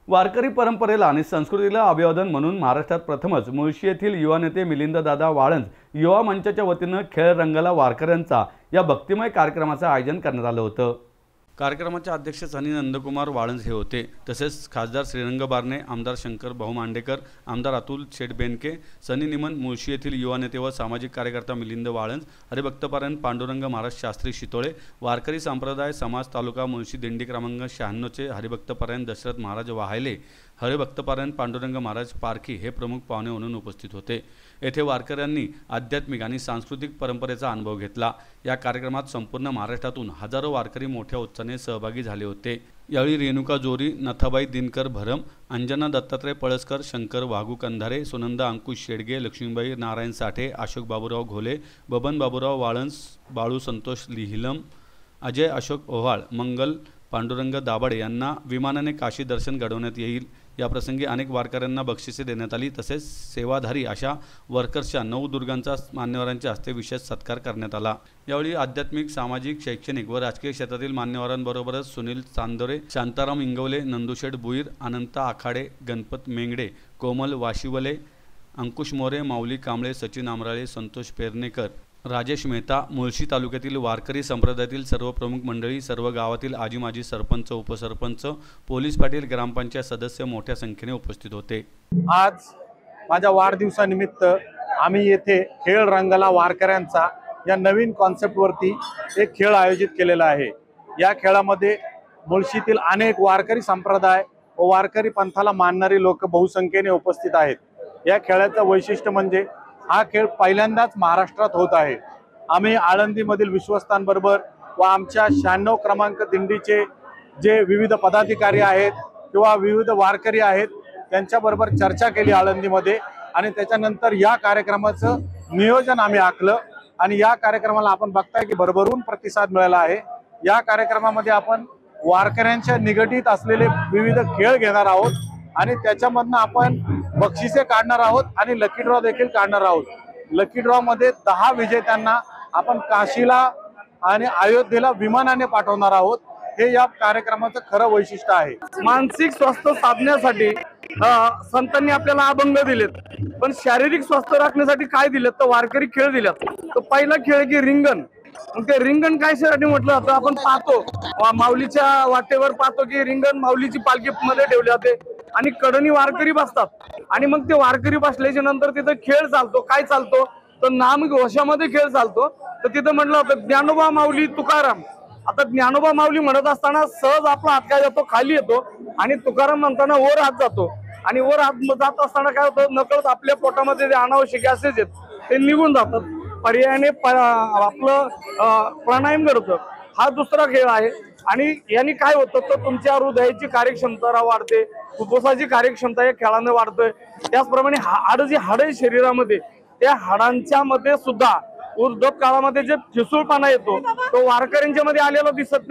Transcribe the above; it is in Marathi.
वारकरी परंपरेला आणि संस्कृतीला अभिवादन म्हणून महाराष्ट्रात प्रथमच मुळशी येथील युवा नेते मिलिंददादा वाळंज युवा मंचाच्या वतीनं खेळ रंगाला वारकऱ्यांचा या भक्तिमय कार्यक्रमाचं आयोजन करण्यात आलं होतं। कार्यक्रमाचे अध्यक्ष सनी नंदकुमार वाळंज हे होते। तसेच खासदार श्रीरंग बारणे, आमदार शंकर भाऊ मांडेकर, आमदार अतुल शेठ बेनके, सनी निमन, मुळशी येथील युवा नेते व सामाजिक कार्यकर्ता मिलिंद वाळंज, हरिभक्तपरायण पांडुरंग महाराज शास्त्री शितोळे, वारकरी संप्रदाय समाज तालुका मुळशी दिंडी क्रमांक 96चे हरिभक्तपरायण दशरथ महाराज वाहायले, हरिभक्तपरायण पांडुरंग महाराज पारखी हे प्रमुख पाहुणे म्हणून उपस्थित होते। येथे वारकऱ्यांनी आध्यात्मिक आणि सांस्कृतिक परंपरेचा अनुभव घेतला। या कार्यक्रमात संपूर्ण महाराष्ट्रातून हजारो वारकरी मोठ्या उत्साहाने सहभागी झाले होते। यावेळी रेणुका जोरी, नथाबाई दिनकर भरम, अंजना दत्तात्रय पळसकर, शंकर वाघू कंधारे, सुनंदा अंकुश शेडगे, लक्ष्मीबाई नारायण साठे, अशोक बाबूराव घोले, बबन बाबूराव वाळंज, बाळू संतोष लिहिलम, अजय अशोक ओव्हाळ, मंगल पांडुरंग दाभाडे यांना विमानाने काशी दर्शन घडवण्यात येईल। या प्रसंगी अनेक वारकऱ्यांना बक्षिसे देण्यात आली। तसेच सेवाधारी अशा वर्कर्सच्या 9 दुर्गांचा मान्यवरांच्या हस्ते विशेष सत्कार करण्यात आला। यावेळी आध्यात्मिक, सामाजिक, शैक्षणिक व राजकीय क्षेत्रातील मान्यवरांबरोबरच सुनील चांदोरे, शांताराम इंगवले, नंदुशेठ बुईर, अनंता आखाडे, गणपत मेंगडे, कोमल वाशिवले, अंकुश मोरे, माऊली कांबळे, सचिन आमराळे, संतोष पेरनेकर, राजेश मेहता, मुळशी तालुक्यातील वारकरी संप्रदायातील सर्व प्रमुख मंडळी, सर्व गावातील आजी माजी सरपंच, उपसरपंच, पोलीस पाटील, ग्रामपंचायत सदस्य मोठ्या संख्येने उपस्थित होते। आज माझ्या वाढदिवसानिमित्त आम्ही येथे खेळ रंगाला वारकऱ्यांचा या नवीन कॉन्सेप्टवरती एक खेळ आयोजित केलेला आहे। या खेळामध्ये मुळशीतील अनेक वारकरी संप्रदाय व वारकरी पंथाला मानणारी लोक बहुसंख्येने उपस्थित आहेत। या खेळाचं वैशिष्ट्य म्हणजे हा खेळ पहिल्यांदाच महाराष्ट्रात होत आहे। आम्ही आळंदीमधील विश्वस्तांबरोबर व आमच्या 96 क्रमांक दिंडीचे जे विविध पदाधिकारी आहेत किंवा विविध वारकरी आहेत त्यांच्याबरोबर चर्चा केली आळंदीमध्ये आणि त्याच्यानंतर या कार्यक्रमाचं नियोजन आम्ही आखलं आणि या कार्यक्रमाला आपण बघताय की भरभरून प्रतिसाद मिळाला आहे। या कार्यक्रमामध्ये आपण वारकऱ्यांच्या निगडीत असलेले विविध खेळ घेणार आहोत आणि त्याच्यामधनं आपण बक्षिसे काढणार आहोत आणि लकी ड्रॉ देखील काढणार आहोत। लकी ड्रॉ मध्ये 10 विजेत्यांना आपण काशीला आणि अयोध्येला विमानाने पाठवणार आहोत। हे या कार्यक्रमाचं खरं वैशिष्ट्य आहे। मानसिक स्वास्थ्य साधण्यासाठी संतांनी आपल्याला अभंग दिलेत, पण शारीरिक स्वास्थ्य राखण्यासाठी काय दिलेत तर वारकरी खेळ दिलेत। तर पहिला खेळ की रिंगण। मग ते रिंगण कायसाठी म्हटलं जातं, आपण पाहतो माऊलीच्या वाटेवर पाहतो की रिंगण माऊलीची पालखी मध्ये ठेवले जाते आणि कडणी वारकरी बसतात आणि मग ते वारकरी बसल्याच्या नंतर तिथं खेळ चालतो। काय चालतो तर नाम घोषामध्ये खेळ चालतो। तर तिथं म्हटलं होतं ज्ञानोबा माऊली तुकाराम। आता ज्ञानोबा माऊली म्हणत असताना सहज आपला हात काय जातो खाली येतो आणि तुकाराम म्हणताना वर हात जातो आणि वर हात जात असताना काय होतं नकळत आपल्या पोटामध्ये जे अनावश्यक गॅसेस आहेत ते निघून जातात। पर्यायाने आपलं प्राणायाम करतं। हा दुसरा खेळ आहे आणि यांनी काय होतं तर तुमच्या हृदयाची कार्यक्षमता वाढते, फुफ्फुसाची कार्यक्षमता या खेळाने वाढतोय। त्याचप्रमाणे जी हाडं आहे शरीरामध्ये त्या हाडांच्या मध्ये सुद्धा वृद्ध काळामध्ये जे ठिसूळपणा येतो तो वारकऱ्यांच्या मध्ये आलेला दिसत नाही।